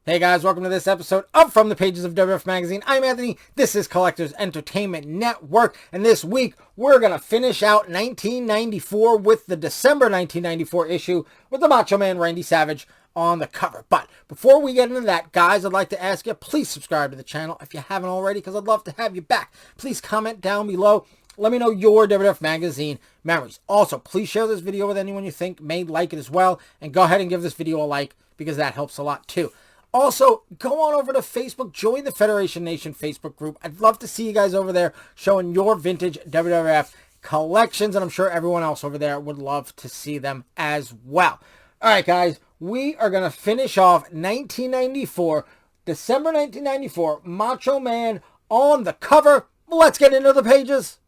Hey guys, welcome to this episode of From the Pages of WWF Magazine. I'm Anthony, this is Collectors Entertainment Network, and this week we're going to finish out 1994 with the December 1994 issue with the Macho Man Randy Savage on the cover. But before we get into that, guys, I'd like to ask you, please subscribe to the channel if you haven't already, because I'd love to have you back. Please comment down below. Let me know your WWF Magazine memories. Also, please share this video with anyone you think may like it as well, and go ahead and give this video a like, because that helps a lot too. Also, go on over to Facebook, join the Federation Nation Facebook group. I'd love to see you guys over there showing your vintage WWF collections, and I'm sure everyone else over there would love to see them as well. All right, guys, we are going to finish off 1994, December 1994, Macho Man on the cover. Let's get into the pages.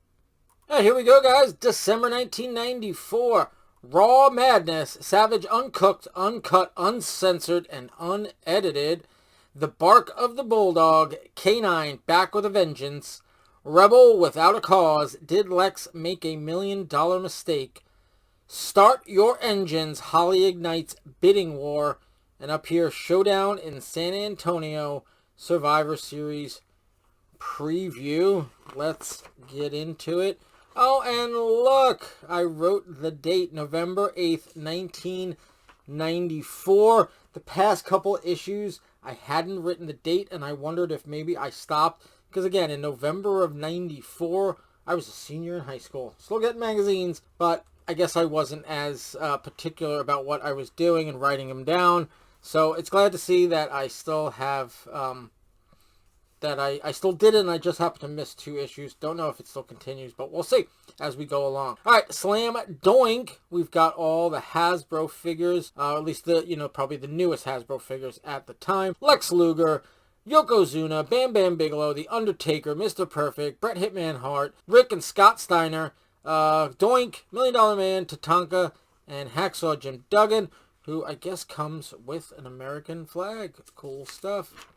All right, here we go, guys. December 1994. Raw Madness, Savage uncooked, uncut, uncensored, and unedited. The Bark of the Bulldog, K9 back with a vengeance. Rebel without a cause, did Lex make a $1 million mistake? Start your engines, Holly ignites bidding war. And up here, Showdown in San Antonio, Survivor Series preview. Let's get into it. Oh, and look, I wrote the date, November 8th, 1994. The past couple issues, I hadn't written the date, and I wondered if maybe I stopped. Because again, in November of 94, I was a senior in high school. Still getting magazines, but I guess I wasn't as particular about what I was doing and writing them down. So it's glad to see that I still have... that I still did it, and I just happened to miss 2 issues. Don't know if it still continues, but we'll see as we go along. All right, Slam Doink. We've got all the Hasbro figures, at least the, probably the newest Hasbro figures at the time. Lex Luger, Yokozuna, Bam Bam Bigelow, The Undertaker, Mr. Perfect, Bret Hitman Hart, Rick and Scott Steiner, Doink, $1 Million Man, Tatanka, and Hacksaw Jim Duggan, who I guess comes with an American flag. Cool stuff.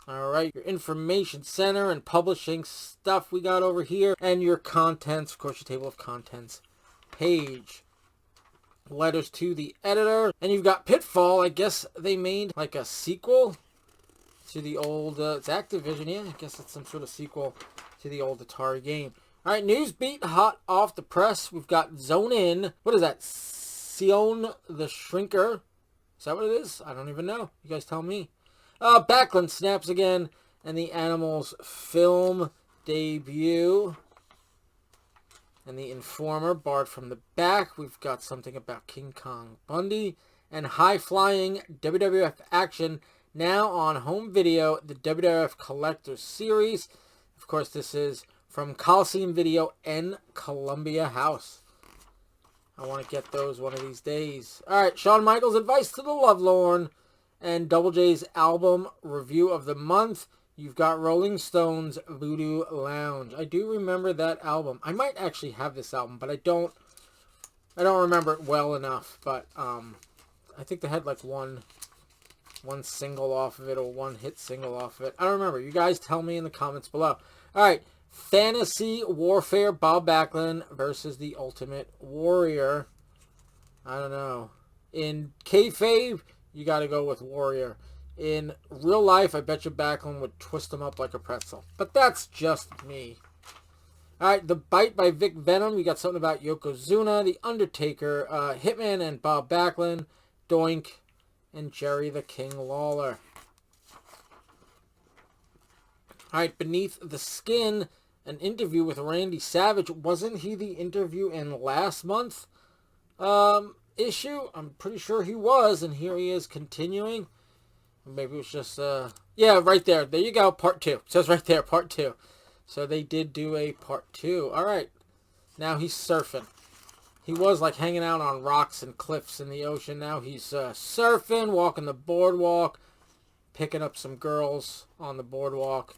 Alright, your information center and publishing stuff we got over here. And your contents, of course, your table of contents page. Letters to the editor. And you've got Pitfall. I guess they made like a sequel to the old, it's Activision, yeah. I guess it's some sort of sequel to the old Atari game. Alright, news beat hot off the press. We've got Zone In. What is that? Sion the Shrinker. Is that what it is? I don't even know. You guys tell me. Backlund snaps again, and the Animals film debut. And the Informer barred from the back. We've got something about King Kong Bundy. And high-flying WWF action now on home video, the WWF Collector's Series. Of course, this is from Coliseum Video and Columbia House. I want to get those one of these days. All right, Shawn Michaels' advice to the lovelorn. And Double J's album review of the month. You've got Rolling Stones' Voodoo Lounge. I do remember that album. I might actually have this album, but I don't remember it well enough. But I think they had like one single off of it, or one hit single off of it. I don't remember. You guys tell me in the comments below. All right, Fantasy Warfare, Bob Backlund versus the Ultimate Warrior. I don't know. In kayfabe, you got to go with Warrior. In real life, I bet you Backlund would twist him up like a pretzel. But that's just me. Alright, The Bite by Vic Venom. We got something about Yokozuna, The Undertaker, Hitman and Bob Backlund, Doink, and Jerry the King Lawler. Alright, Beneath the Skin, an interview with Randy Savage. Wasn't he the interview in last month? Issue? I'm pretty sure he was, and here he is continuing. Maybe it was just, yeah, right there. There you go, part 2. It says right there, part 2. So they did do a part 2. Alright. Now he's surfing. He was like hanging out on rocks and cliffs in the ocean. Now he's surfing, walking the boardwalk, picking up some girls on the boardwalk.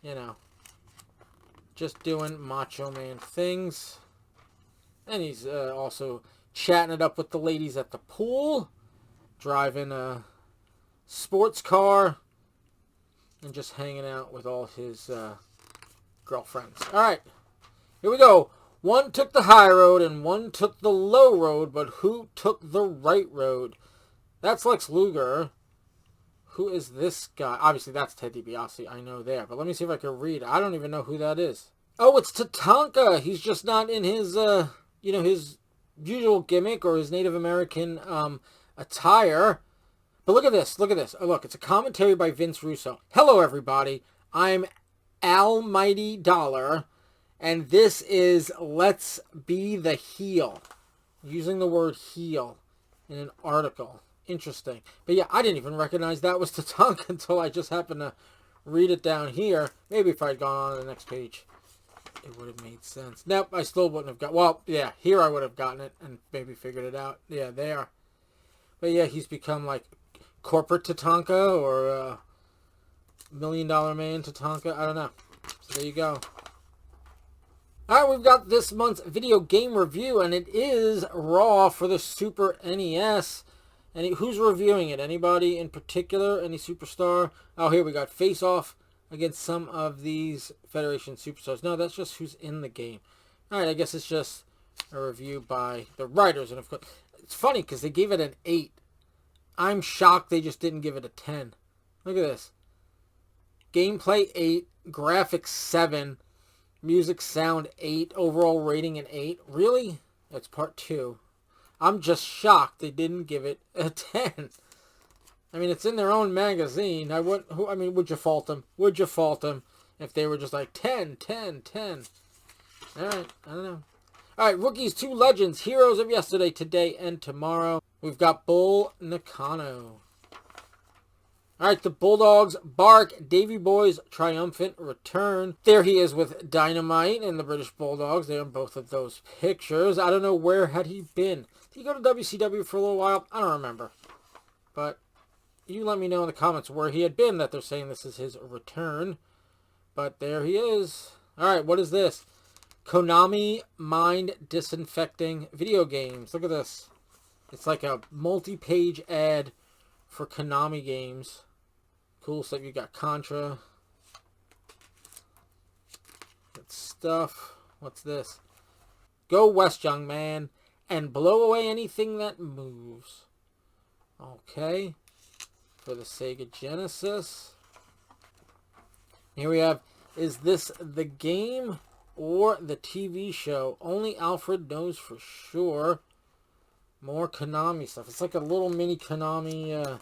You know, just doing Macho Man things. And he's also chatting it up with the ladies at the pool, driving a sports car, and just hanging out with all his girlfriends. Alright, here we go. One took the high road and one took the low road, but who took the right road? That's Lex Luger. Who is this guy? Obviously, that's Ted DiBiase. I know there. But let me see if I can read. I don't even know who that is. Oh, it's Tatanka. He's just not in his, his usual gimmick or his Native American attire. But look at this. Look at this. Oh, look, it's a commentary by Vince Russo. Hello, everybody. I'm Almighty Dollar, and this is Let's Be the Heel. Using the word heel in an article. Interesting. But yeah, I didn't even recognize that was Tatanka until I just happened to read it down here. Maybe if I'd gone on to the next page, it would have made sense. Nope, I still wouldn't have got... Well, yeah, here I would have gotten it and maybe figured it out. Yeah, there. But yeah, he's become like corporate Tatanka or $1 Million Man Tatanka. I don't know. So there you go. Alright, we've got this month's video game review, and it is Raw for the Super NES. And who's reviewing it? Anybody in particular? Any superstar? Oh, here we got Face Off against some of these Federation superstars. No, that's just who's in the game. Alright, I guess it's just a review by the writers. And of course, it's funny because they gave it an 8. I'm shocked they just didn't give it a 10. Look at this. Gameplay 8, graphics 7, music sound 8, overall rating an 8. Really? That's part 2. I'm just shocked they didn't give it a 10. I mean, it's in their own magazine. Would you fault them? Would you fault them if they were just like 10, 10, 10? Alright, I don't know. Alright, Rookies 2 Legends, Heroes of Yesterday, Today, and Tomorrow. We've got Bull Nakano. Alright, the Bulldogs bark. Davy Boy's triumphant return. There he is with Dynamite and the British Bulldogs. They're in both of those pictures. I don't know where had he been. Did he go to WCW for a little while? I don't remember. But you let me know in the comments where he had been that they're saying this is his return. But there he is. Alright, what is this? Konami Mind Disinfecting Video Games. Look at this. It's like a multi-page ad for Konami games. Cool stuff. You got Contra. Good stuff. What's this? Go west, young man, and blow away anything that moves. Okay. For the Sega Genesis. Here we have, is this the game or the TV show? Only Alfred knows for sure. More Konami stuff. It's like a little mini Konami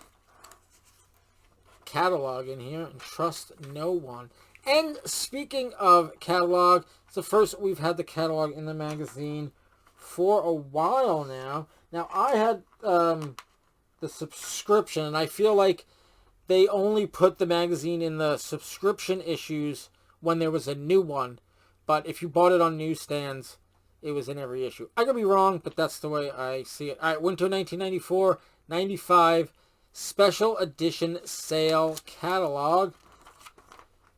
catalog in here. And trust no one. And speaking of catalog, it's the first we've had the catalog in the magazine for a while now. Now, I had the subscription, and I feel like they only put the magazine in the subscription issues when there was a new one. But if you bought it on newsstands, it was in every issue. I could be wrong, but that's the way I see it. All right, Winter 1994-95 Special Edition Sale Catalog.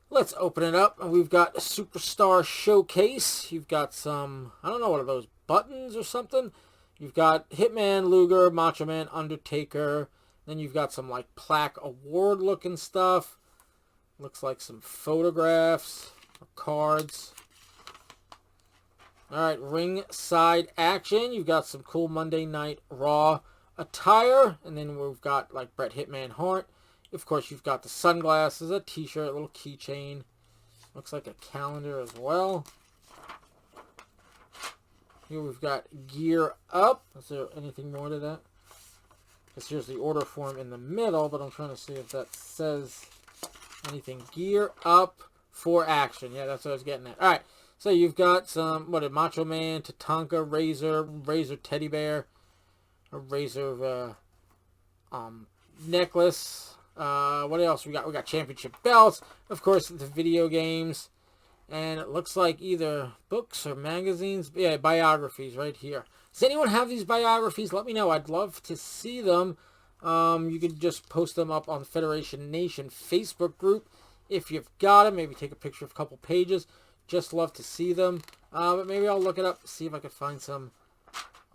Let's open it up. And we've got a Superstar Showcase. You've got some, I don't know, what are those, buttons or something? You've got Hitman, Luger, Macho Man, Undertaker. Then you've got some, like, plaque award-looking stuff. Looks like some photographs or cards. Alright, ringside action. You've got some cool Monday Night Raw attire. And then we've got like Bret Hitman Hart. Of course, you've got the sunglasses, a t-shirt, a little keychain. Looks like a calendar as well. Here we've got Gear Up. Is there anything more to that? Because here's the order form in the middle, but I'm trying to see if that says anything. Gear Up for Action. Yeah, that's what I was getting at. Alright. So you've got some, Macho Man, Tatanka, Razor Teddy Bear, a Razor necklace. What else we got? We got championship belts. Of course, the video games. And it looks like either books or magazines. Yeah, biographies right here. Does anyone have these biographies? Let me know. I'd love to see them. You could just post them up on the Federation Nation Facebook group. If you've got them, maybe take a picture of a couple pages. Just love to see them. But maybe I'll look it up, see if I can find some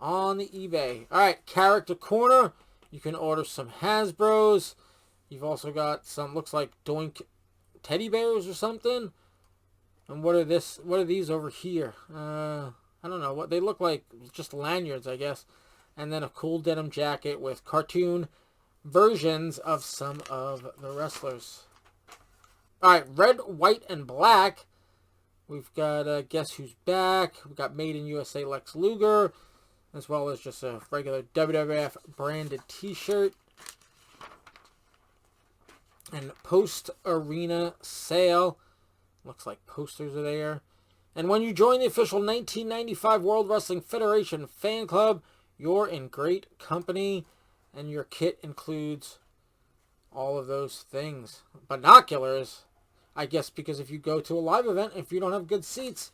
on the eBay. Alright, Character Corner. You can order some Hasbros. You've also got some, looks like Doink teddy bears or something. And what are these over here? I don't know. What they look like, just lanyards, I guess. And then a cool denim jacket with cartoon versions of some of the wrestlers. Alright, red, white, and black. We've got Guess Who's Back. We've got Made in USA Lex Luger, as well as just a regular WWF branded t-shirt. And post-arena sale. Looks like posters are there. And when you join the official 1995 World Wrestling Federation fan club, you're in great company. And your kit includes all of those things. Binoculars, I guess, because if you go to a live event, if you don't have good seats,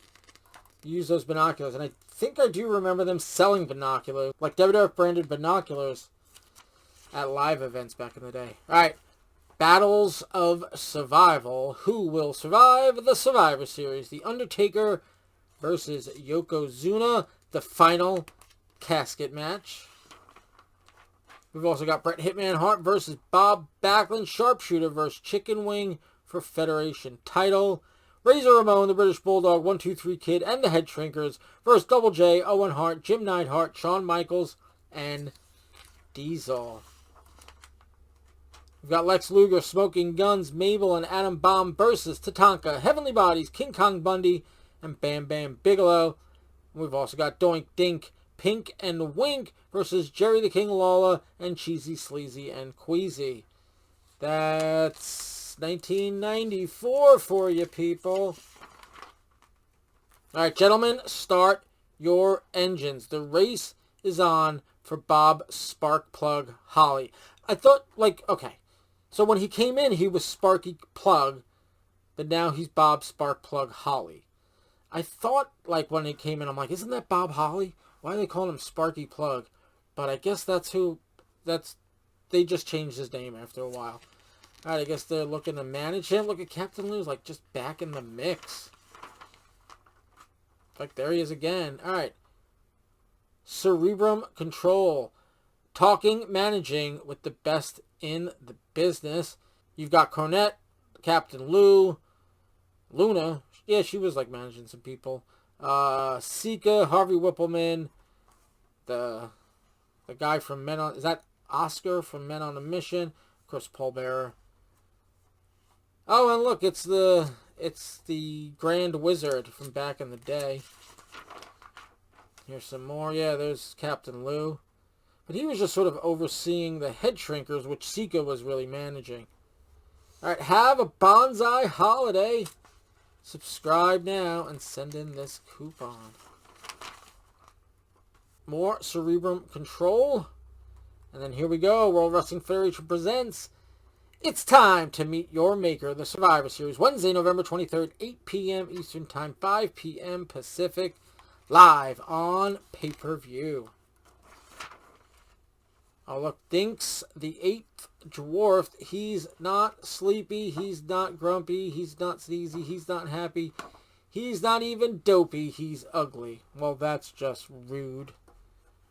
you use those binoculars. And I think I do remember them selling binoculars, like WWF branded binoculars, at live events back in the day. Alright, Battles of Survival. Who will survive the Survivor Series? The Undertaker versus Yokozuna, the final casket match. We've also got Bret Hitman Hart versus Bob Backlund, Sharpshooter versus Chicken Wing for Federation title. Razor Ramon, the British Bulldog, 1-2-3 Kid, and the Head Shrinkers versus Double J, Owen Hart, Jim Neidhart, Shawn Michaels, and Diesel. We've got Lex Luger, Smoking Guns, Mabel, and Adam Bomb versus Tatanka, Heavenly Bodies, King Kong Bundy, and Bam Bam Bigelow. We've also got Doink Dink, Pink and Wink versus Jerry the King Lawler and Cheesy Sleazy and Queasy. That's 1994 for you people. Alright, gentlemen, start your engines. The race is on for Bob Sparkplug Holly. I thought, okay. So when he came in, he was Sparky Plug, but now he's Bob Sparkplug Holly. I thought, when he came in, I'm like, isn't that Bob Holly? Why are they calling him Sparky Plug? But I guess they just changed his name after a while. Alright, I guess they're looking to manage him. Look at Captain Lou's, just back in the mix. There he is again. Alright. Cerebrum Control. Talking, managing with the best in the business. You've got Cornette, Captain Lou, Luna. Yeah, she was, managing some people. Sika, Harvey Whippleman, the guy from Men on... Is that Oscar from Men on a Mission? Of course, Paul Bearer. Oh, and look, it's the Grand Wizard from back in the day. Here's some more. Yeah, there's Captain Lou. But he was just sort of overseeing the Head Shrinkers, which Sika was really managing. Alright, have a bonsai holiday. Subscribe now and send in this coupon. More Cerebrum Control. And then here we go. World Wrestling Federation presents It's Time to Meet Your Maker, the Survivor Series. Wednesday, November 23rd, 8 p.m. Eastern Time, 5 p.m. Pacific. Live on pay-per-view. Oh, look. Dinks, the 8th Dwarf. He's not sleepy. He's not grumpy. He's not sneezy. He's not happy. He's not even dopey. He's ugly. Well, that's just rude.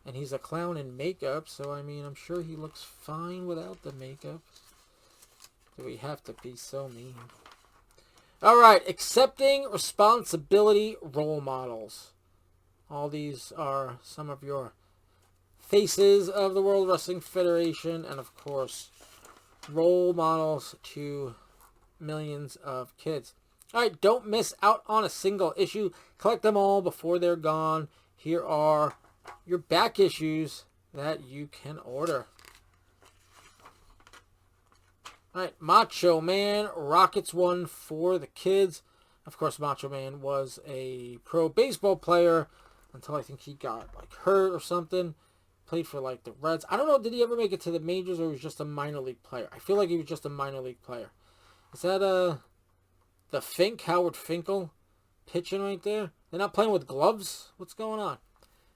And he's a clown in makeup, so, I'm sure he looks fine without the makeup. Do we have to be so mean? Alright, accepting responsibility role models. All these are some of your faces of the World Wrestling Federation, and of course, role models to millions of kids. Alright, don't miss out on a single issue. Collect them all before they're gone. Here are your back issues that you can order. Alright, Macho Man Rockets one for the kids. Of course, Macho Man was a pro baseball player until I think he got hurt or something. Played for the Reds. I don't know, did he ever make it to the majors or he was just a minor league player? I feel like he was just a minor league player. Is that the Fink, Howard Finkel pitching right there? They're not playing with gloves? What's going on?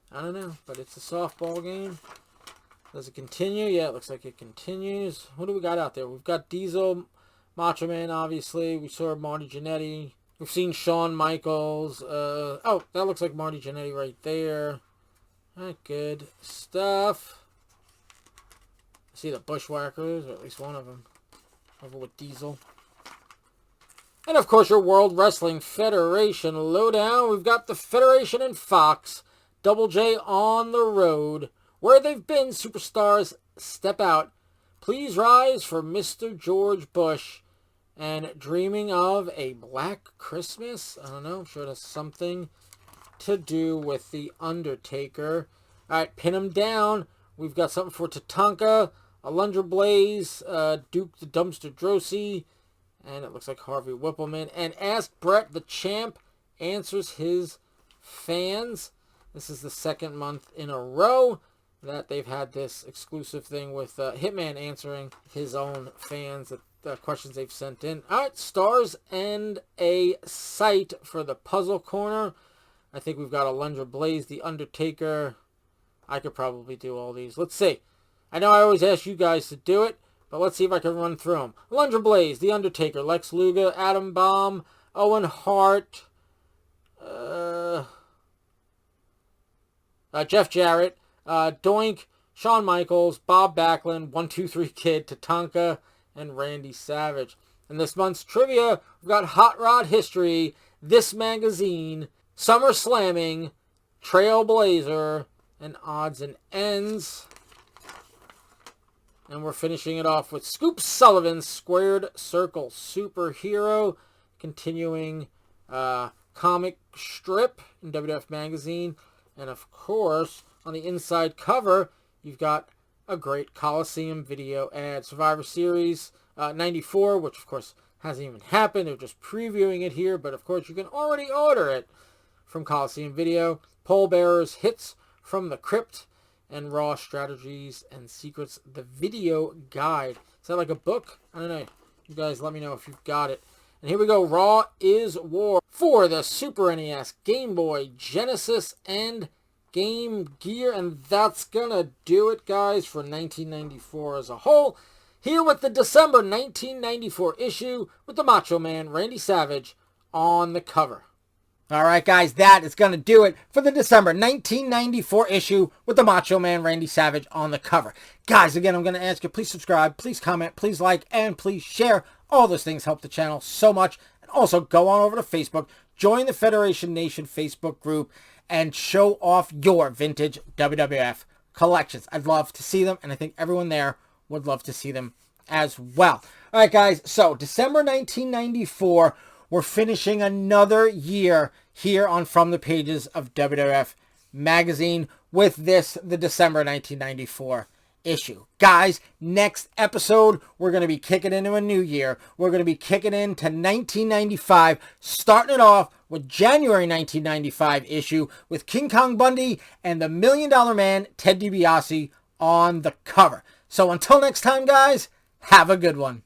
I don't know, but it's a softball game. Does it continue? Yeah, it looks like it continues. What do we got out there? We've got Diesel, Macho Man, obviously. We saw Marty Jannetty. We've seen Shawn Michaels. Oh, that looks like Marty Jannetty right there. Alright, good stuff. I see the Bushwhackers, or at least one of them. Over with Diesel. And of course, your World Wrestling Federation lowdown. We've got the Federation and Fox. Double J on the road. Where they've been, superstars step out. Please rise for Mr. George Bush. And dreaming of a Black Christmas? I don't know. I'm sure it has something to do with The Undertaker. All right, pin him down. We've got something for Tatanka, Alundra Blaze, Duke the Dumpster Drosy, and it looks like Harvey Whippleman. And Ask Bret the Champ answers his fans. This is the second month in a row that they've had this exclusive thing with Hitman answering his own fans, the questions they've sent in. All right, stars and a sight for the puzzle corner. I think we've got Alundra Blaze, The Undertaker. I could probably do all these. Let's see. I know I always ask you guys to do it, but let's see if I can run through them. Alundra Blaze, The Undertaker, Lex Luger, Adam Bomb, Owen Hart, Jeff Jarrett, Doink, Shawn Michaels, Bob Backlund, 123 Kid, Tatanka, and Randy Savage. In this month's trivia, we've got Hot Rod History, This Magazine, SummerSlamming, Trailblazer, and Odds and Ends. And we're finishing it off with Scoop Sullivan's Squared Circle Superhero, continuing comic strip in WWF Magazine. And of course, on the inside cover, you've got a great Coliseum video ad. Survivor Series 94, which of course hasn't even happened. They're just previewing it here, but of course you can already order it from Coliseum Video. Pole Bearers Hits from the Crypt, and Raw Strategies and Secrets, the video guide. Is that like a book? I don't know. You guys let me know if you've got it. And here we go. Raw is War for the Super NES, Game Boy, Genesis, and Game Gear. And that's going to do it, guys, for 1994 as a whole. Here with the December 1994 issue with the Macho Man Randy Savage on the cover. All right, guys, that is going to do it for the December 1994 issue with the Macho Man Randy Savage on the cover. Guys, again, I'm going to ask you, please subscribe, please comment, please like, and please share. All those things help the channel so much. And also go on over to Facebook, join the Federation Nation Facebook group, and show off your vintage WWF collections. I'd love to see them, and I think everyone there would love to see them as well. All right, guys, so December 1994, we're finishing another year here on From the Pages of WWF Magazine with this, the December 1994 issue. Guys, next episode, we're going to be kicking into a new year. We're going to be kicking into 1995, starting it off with January 1995 issue with King Kong Bundy and the $1 Million Man, Ted DiBiase, on the cover. So until next time, guys, have a good one.